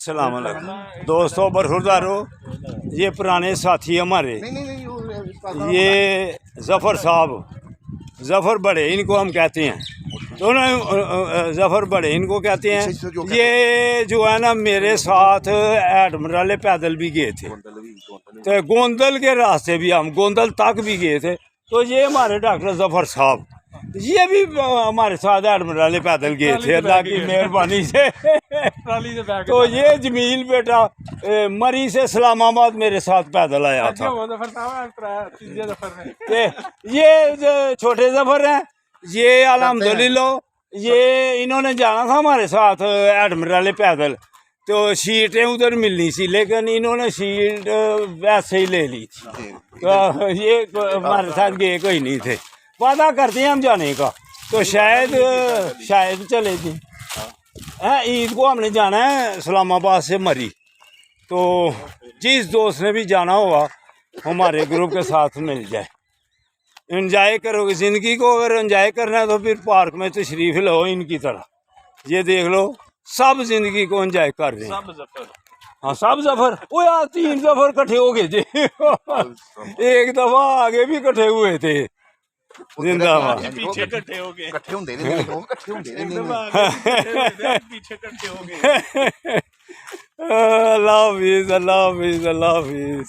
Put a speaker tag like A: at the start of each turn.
A: السلام علیکم دوستوں برخوردارو، یہ پرانے ساتھی ہمارے، یہ ظفر صاحب، ظفر بڑے ان کو ہم کہتے ہیں، دونوں ظفر بڑے ان کو کہتے ہیں۔ یہ جو ہے نا میرے ساتھ ایڈمرل پیدل بھی گئے تھے، تو گوندل کے راستے بھی ہم گوندل تک بھی گئے تھے۔ تو یہ ہمارے ڈاکٹر ظفر صاحب یہ بھی ہمارے ساتھ ایڈمرل پیدل گئے تھے، اللہ کی مہربانی سے۔ تو یہ جمیل بیٹا مری سے اسلام آباد میرے ساتھ پیدل آیا تھا۔ یہ چھوٹے ظفر ہیں، یہ الحمدللہ یہ انہوں نے جانا تھا ہمارے ساتھ ایڈمرل پیدل، تو سیٹیں ادھر ملنی سی، لیکن انہوں نے سیٹ ویسے ہی لے لی تھی۔ یہ ہمارے ساتھ گئے کوئی نہیں تھے، وعدہ کرتے ہیں ہم جانے کا، تو شاید چلے تھے۔ عید کو ہم نے جانا ہے اسلام آباد سے مری، تو جس دوست نے بھی جانا ہوا ہمارے گروپ کے ساتھ مل جائے۔ انجوائے کرو گے زندگی کو، اگر انجوائے کرنا ہے تو پھر پارک میں تشریف لو ان کی طرح۔ یہ دیکھ لو سب زندگی کو انجوائے کر رہے ہیں۔ ہاں سب ظفر، وہ یار 3 ظفر کٹھے ہو گئے تھے، ایک دفعہ آگے بھی کٹھے ہوئے تھے۔ زندہ باد
B: پیچھے کٹھے ہو گئے،
A: اللہ حافظ، اللہ حافظ، اللہ حافظ۔